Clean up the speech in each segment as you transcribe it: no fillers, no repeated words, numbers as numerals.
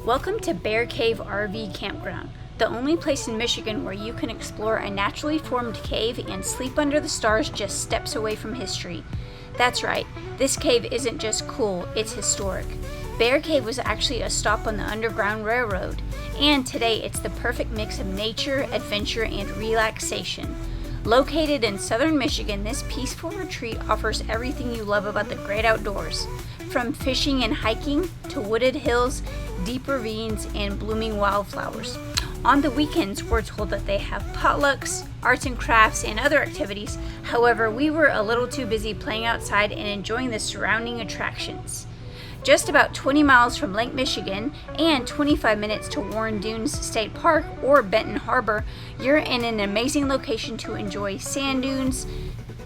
Welcome to Bear Cave RV Campground, the only place in Michigan where you can explore a naturally formed cave and sleep under the stars just steps away from history. That's right, this cave isn't just cool, it's historic. Bear Cave was actually a stop on the Underground Railroad, and today it's the perfect mix of nature, adventure, and relaxation. Located in southern Michigan, this peaceful retreat offers everything you love about the great outdoors. From fishing and hiking to wooded hills, deep ravines, and blooming wildflowers. On the weekends, we're told that they have potlucks, arts and crafts, and other activities. However, we were a little too busy playing outside and enjoying the surrounding attractions. Just about 20 miles from Lake Michigan and 25 minutes to Warrendunes State Park or Benton Harbor, you're in an amazing location to enjoy sand dunes,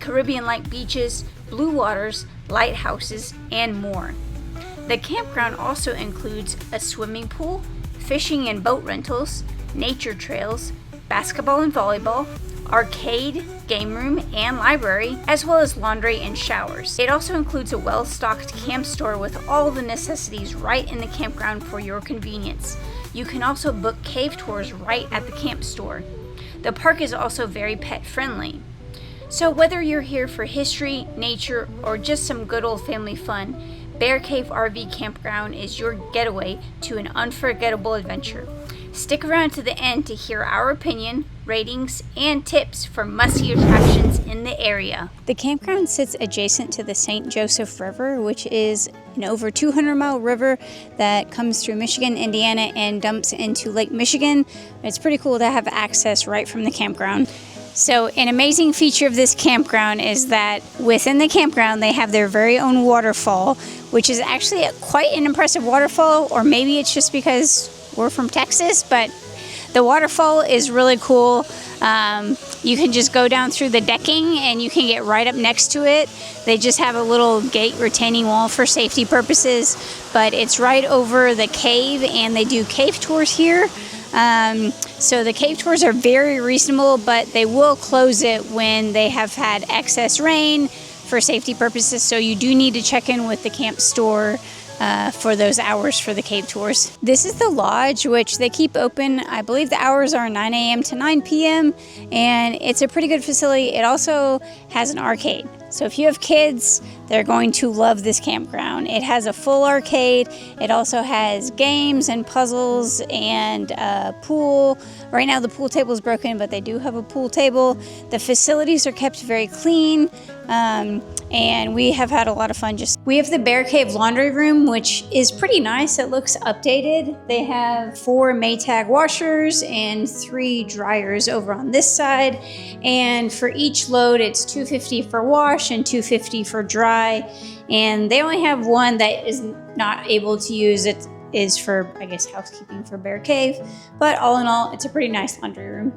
Caribbean-like beaches, blue waters, lighthouses, and more. The campground also includes a swimming pool, fishing and boat rentals, nature trails, basketball and volleyball, arcade, game room, and library, as well as laundry and showers. It also includes a well-stocked camp store with all the necessities right in the campground for your convenience. You can also book cave tours right at the camp store. The park is also very pet-friendly. So whether you're here for history, nature, or just some good old family fun, Bear Cave RV Campground is your getaway to an unforgettable adventure. Stick around to the end to hear our opinion, ratings, and tips for must-see attractions in the area. The campground sits adjacent to the St. Joseph River, which is an over 200-mile river that comes through Michigan, Indiana, and dumps into Lake Michigan. It's pretty cool to have access right from the campground. So an amazing feature of this campground is that within the campground they have their very own waterfall, which is actually quite an impressive waterfall, or maybe it's just because we're from Texas, but the waterfall is really cool. You can just go down through the decking and you can get right up next to it. They just have a little gate retaining wall for safety purposes, but it's right over the cave and they do cave tours here. So the cave tours are very reasonable, but they will close it when they have had excess rain for safety purposes. So you do need to check in with the camp store for those hours for the cave tours. This is the lodge, which they keep open. I believe the hours are 9 a.m. to 9 p.m. and it's a pretty good facility. It also has an arcade. So if you have kids, they're going to love this campground. It has a full arcade. It also has games and puzzles and a pool. Right now the pool table is broken, but they do have a pool table. The facilities are kept very clean. And we have had a lot of fun. We have the Bear Cave laundry room, which is pretty nice. It looks updated. They have 4 Maytag washers and 3 dryers over on this side. And for each load, it's $2.50 for wash and $2.50 for dry. And they only have one that is not able to use it. Is for, I guess, housekeeping for Bear Cave. But all in all, it's a pretty nice laundry room.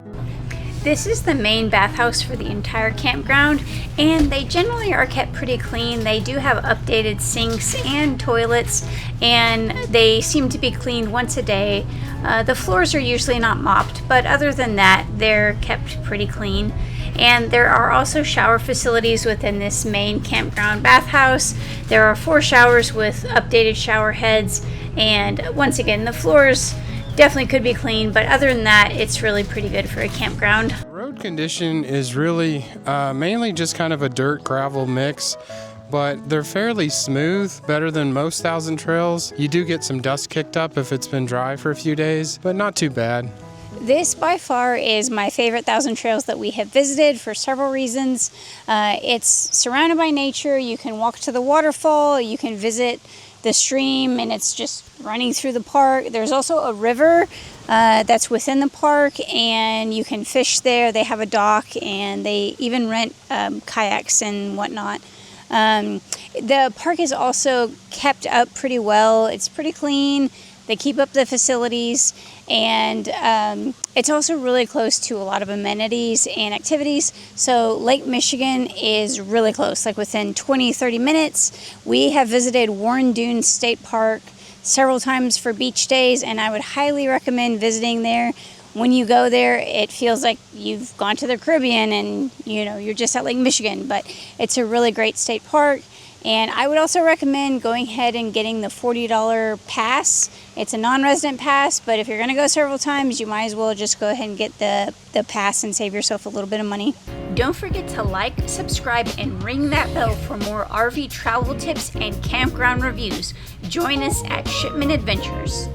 This is the main bathhouse for the entire campground, and they generally are kept pretty clean. They do have updated sinks and toilets, and they seem to be cleaned once a day. The floors are usually not mopped, but other than that, they're kept pretty clean. And there are also shower facilities within this main campground bathhouse. There are 4 showers with updated shower heads, and once again, the floors definitely could be clean, but other than that, it's really pretty good for a campground. Road condition is really mainly just kind of a dirt gravel mix, but they're fairly smooth, better than most thousand trails. You do get some dust kicked up if it's been dry for a few days, but not too bad. This by far is my favorite thousand trails that we have visited for several reasons. It's surrounded by nature. You can walk to the waterfall, you can visit the stream, and it's just running through the park. There's also a river that's within the park, and you can fish there. They have a dock, and they even rent kayaks and whatnot. The park is also kept up pretty well. It's pretty clean. They keep up the facilities, and it's also really close to a lot of amenities and activities. So Lake Michigan is really close, like within 20-30 minutes. We have visited Warrendunes State Park several times for beach days, and I would highly recommend visiting there. When you go there, it feels like you've gone to the Caribbean and you're just at Lake Michigan, but it's a really great state park. And I would also recommend going ahead and getting the $40 pass. It's a non-resident pass, but if you're going to go several times, you might as well just go ahead and get the pass and save yourself a little bit of money. Don't forget to like, subscribe, and ring that bell for more RV travel tips and campground reviews. Join us at Shipman Adventures.